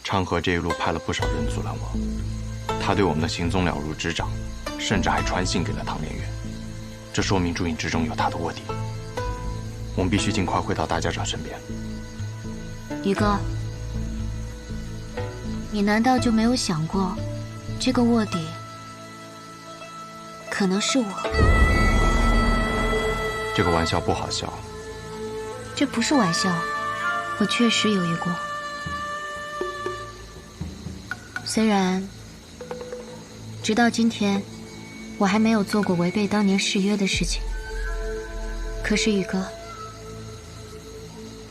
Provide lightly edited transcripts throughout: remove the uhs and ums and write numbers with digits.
昌河这一路派了不少人阻拦我，他对我们的行踪了如指掌，甚至还传信给了唐连元。这说明朱隐之中有他的卧底。我们必须尽快回到大家长身边。宇哥，你难道就没有想过，这个卧底可能是我？这个玩笑不好笑。这不是玩笑，我确实犹豫过。虽然直到今天，我还没有做过违背当年誓约的事情，可是宇哥，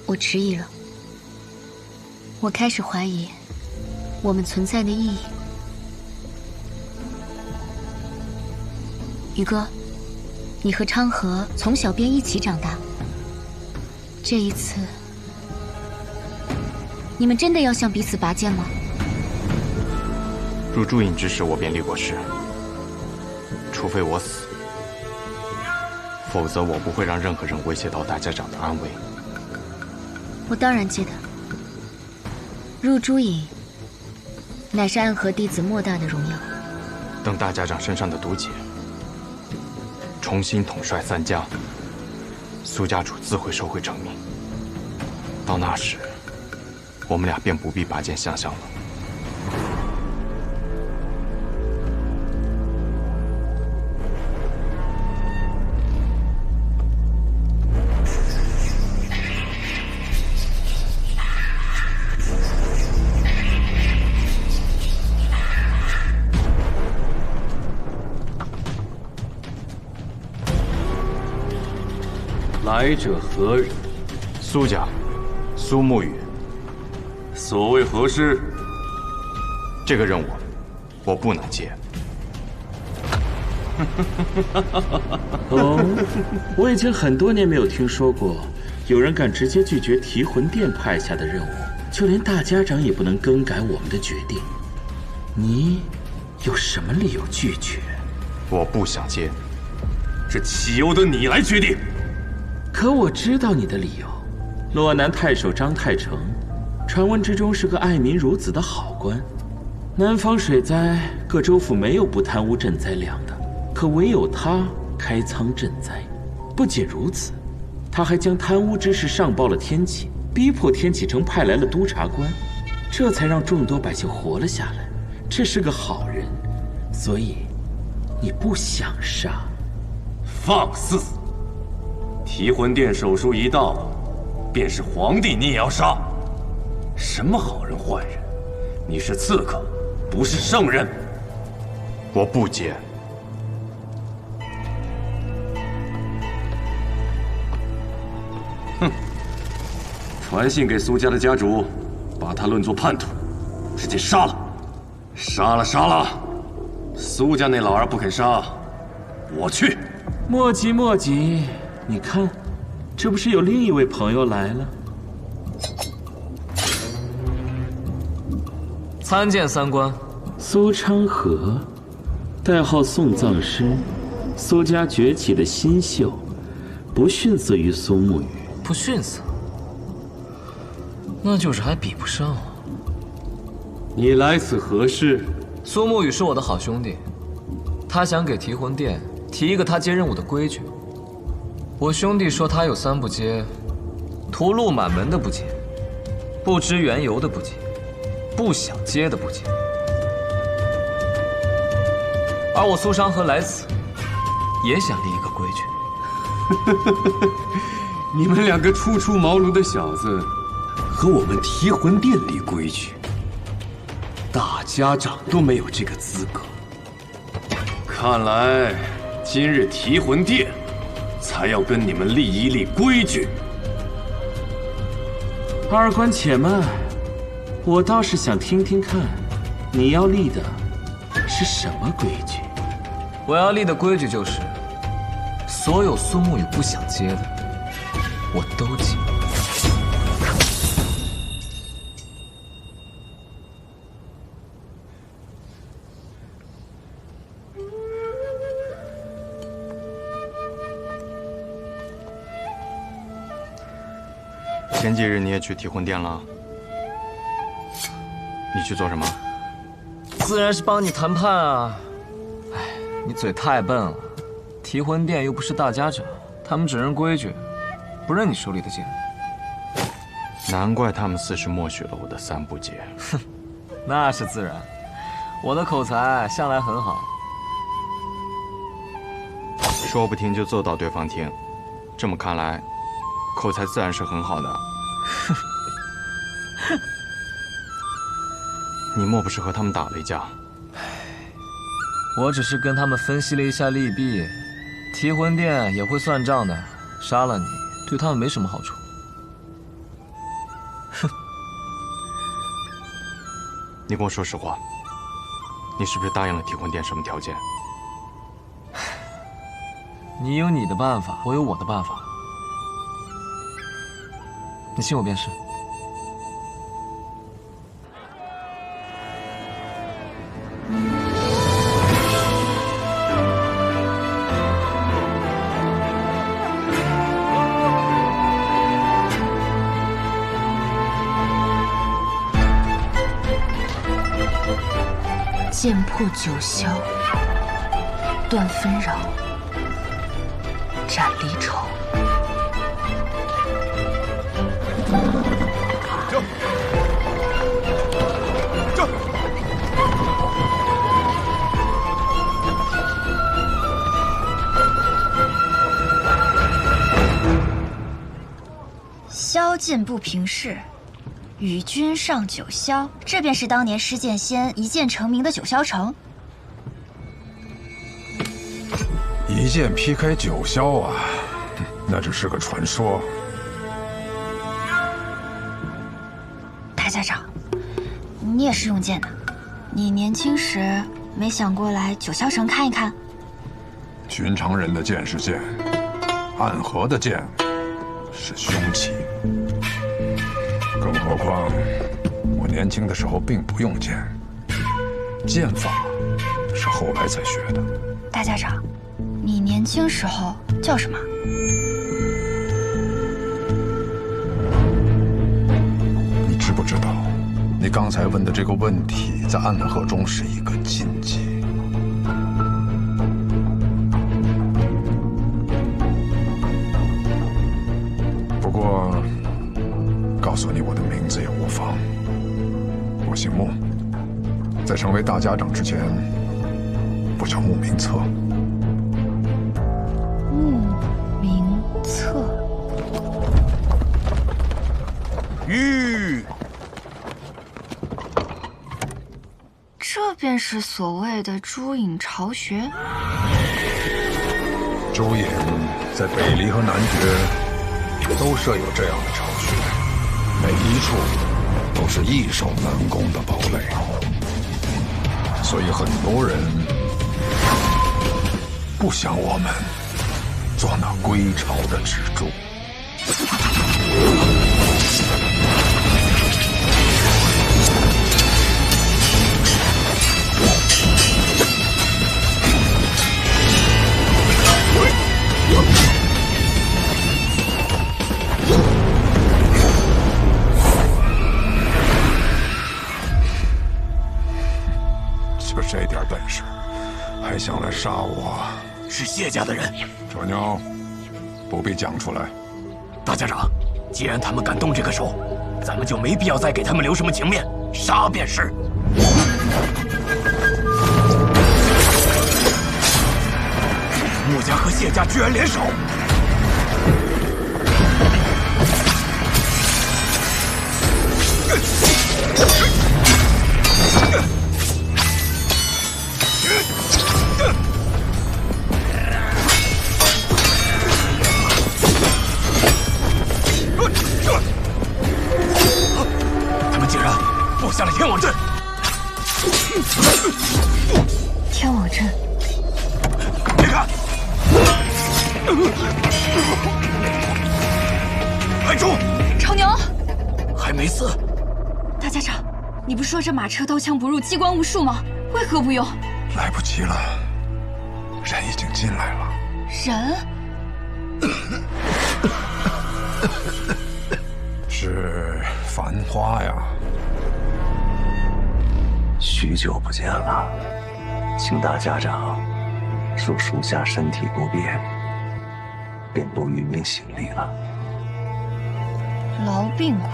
我迟疑了。我开始怀疑我们存在的意义。宇哥，你和昌河从小便一起长大，这一次，你们真的要向彼此拔剑吗？入朱隐之时，我便立过誓，除非我死，否则我不会让任何人威胁到大家长的安危。我当然记得，入朱隐乃是暗河弟子莫大的荣耀。等大家长身上的毒劫重新统帅三家，苏家主自会收回成命。到那时，我们俩便不必拔剑相向了。来者何人？苏家，苏沐雨。所谓何事？这个任务，我不能接。哦，我已经很多年没有听说过有人敢直接拒绝提魂殿派下的任务，就连大家长也不能更改我们的决定。你有什么理由拒绝？我不想接。这岂由得你来决定？可我知道你的理由。洛南太守张太成，传闻之中是个爱民如子的好官。南方水灾，各州府没有不贪污赈灾粮的，可唯有他开仓赈灾。不仅如此，他还将贪污之事上报了天启，逼迫天启城派来了督察官，这才让众多百姓活了下来。这是个好人，所以你不想杀？放肆！提魂殿手术一到，便是皇帝你也要杀？什么好人坏人？你是刺客，不是圣人。我不接。哼！传信给苏家的家主，把他论作叛徒，直接杀了！杀了！杀了！苏家那老儿不肯杀，我去。莫急莫急，你看，这不是有另一位朋友来了？参见三官。苏昌河，代号送葬师，苏家崛起的新秀，不逊色于苏沐雨。不逊色，那就是还比不上啊。你来此何事？苏沐雨是我的好兄弟，他想给提魂殿提一个他接任务的规矩。我兄弟说他有三不接：屠戮满门的不接，不知缘由的不接，不想接的不接。而我苏商和来此也想立一个规矩。你们两个初出茅庐的小子，和我们提魂殿立规矩，大家长都没有这个资格。看来今日提魂殿才要跟你们立一立规矩。二官且慢，我倒是想听听看，你要立的是什么规矩？我要立的规矩就是，所有苏沐雨不想接的，我都接。前几日你也去提魂殿了，你去做什么？自然是帮你谈判啊。哎，你嘴太笨了，提魂殿又不是大家长，他们只认规矩，不认你手里的剑。难怪他们似是默许了我的3部劫。哼，那是自然，我的口才向来很好。说不听就揍到对方听，这么看来，口才自然是很好的。哼，你莫不是和他们打了一架？我只是跟他们分析了一下利弊，提魂殿也会算账的，杀了你对他们没什么好处。哼，你跟我说实话，你是不是答应了提魂殿什么条件？你有你的办法，我有我的办法，你信我便是。剑破九霄，断纷扰，斩离愁。这萧剑不平事，与君上九霄，这便是当年施剑仙一剑成名的九霄城。一剑劈开九霄啊，那只是个传说。大家长，你也是用剑的，你年轻时没想过来九霄城看一看？寻常人的剑是剑，暗河的剑是凶器。更何况，我年轻的时候并不用剑，剑法是后来才学的。大家长，你年轻时候叫什么？你知不知道，你刚才问的这个问题，在暗河中是一个禁忌。不过，告诉你我的名字也无妨。我姓穆，在成为大家长之前，我叫穆明策。穆明策。这便是所谓的朱隐巢穴。朱隐在北离和南绝都设有这样的巢穴，每一处都是易守难攻的堡垒，所以很多人不想我们做那归巢的支柱。就这点本事，还想来杀我？是谢家的人。扯牛，不必讲出来。大家长，既然他们敢动这个手，咱们就没必要再给他们留什么情面，杀便是。穆家和谢家居然联手！他们竟然布下了天网阵！天网阵，别看！快住！超牛，还没死！大家长，你不说这马车刀枪不入，机关无数吗？为何不用？来不及了，人已经进来了。人？是繁花呀。许久不见了，请大家长恕属下身体不便，便不与您行礼了。痨病鬼，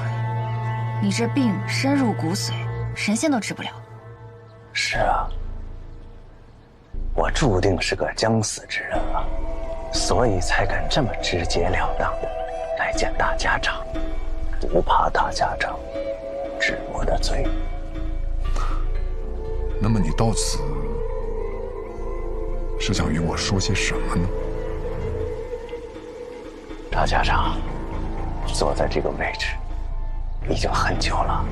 你这病深入骨髓，神仙都治不了。是啊，我注定是个将死之人了，所以才敢这么直截了当的来见大家长，不怕大家长治我的罪。那么你到此是想与我说些什么呢？大家长坐在这个位置已经很久了，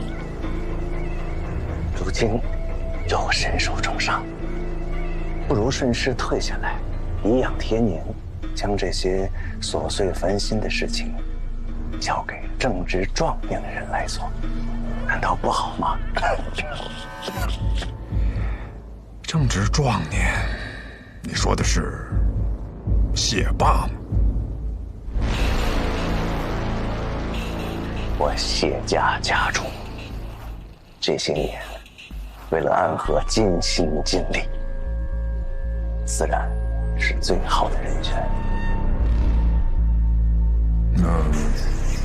如今又身受重伤，不如顺势退下来，颐养天年，将这些琐碎烦心的事情交给正值壮年的人来做，难道不好吗？正值壮年，你说的是谢霸吗？我谢家家主这些年为了安和尽心尽力，自然是最好的人选。那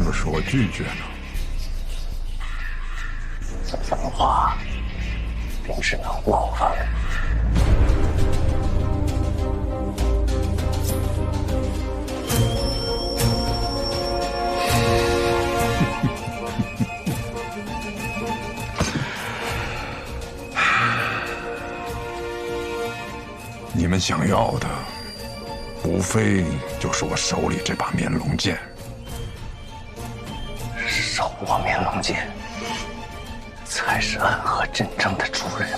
若是我拒绝呢？这番话便只能冒犯了。你们想要的，无非就是我手里这把面龙剑。手握面龙剑，才是安和真正的主人。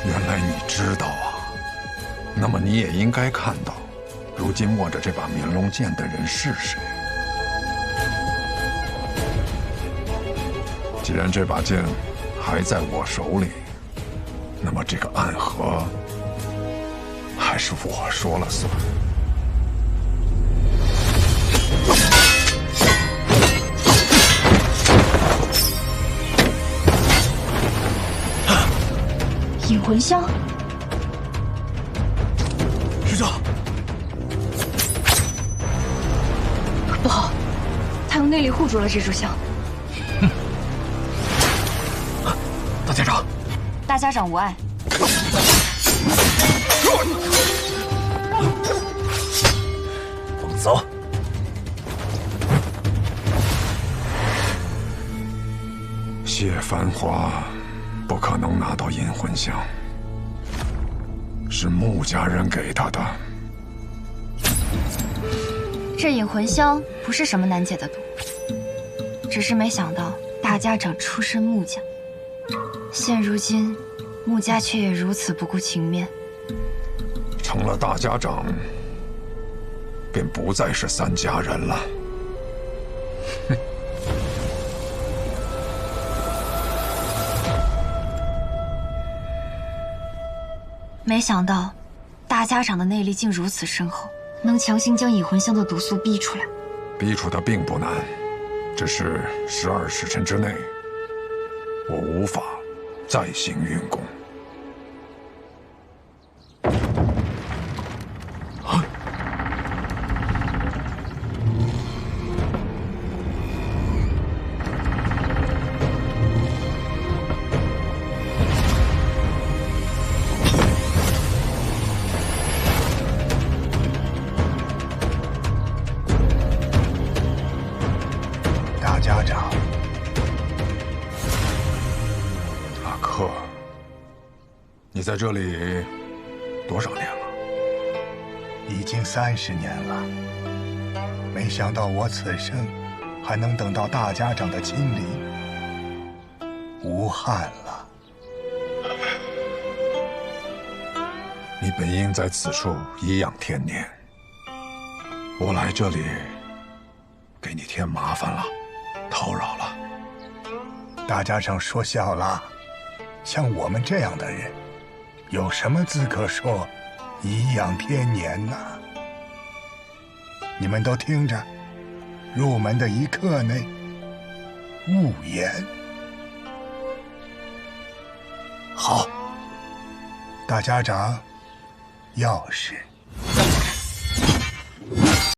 原来你知道啊，那么你也应该看到，如今握着这把面龙剑的人是谁。既然这把剑还在我手里，那么这个暗河还是我说了算。引魂香，师长，不好，他用内力护住了这炷香。大家长，大家长无碍。我们走。谢繁华不可能拿到引魂香，是穆家人给他的。这引魂香不是什么难解的毒，只是没想到大家长出身穆家，现如今穆家却也如此不顾情面。成了大家长，便不再是三家人了。没想到，大家长的内力竟如此深厚，能强行将引魂香的毒素逼出来。逼出的并不难，只是12时辰之内，我无法再行运功。家长，阿克，你在这里多少年了？已经30年了。没想到我此生还能等到大家长的亲临，无憾了。你本应在此处颐养天年，我来这里给你添麻烦了。叨扰了，大家长说笑了。像我们这样的人，有什么资格说颐养天年呢？你们都听着，入门的一刻内，勿言。好。大家长，钥匙。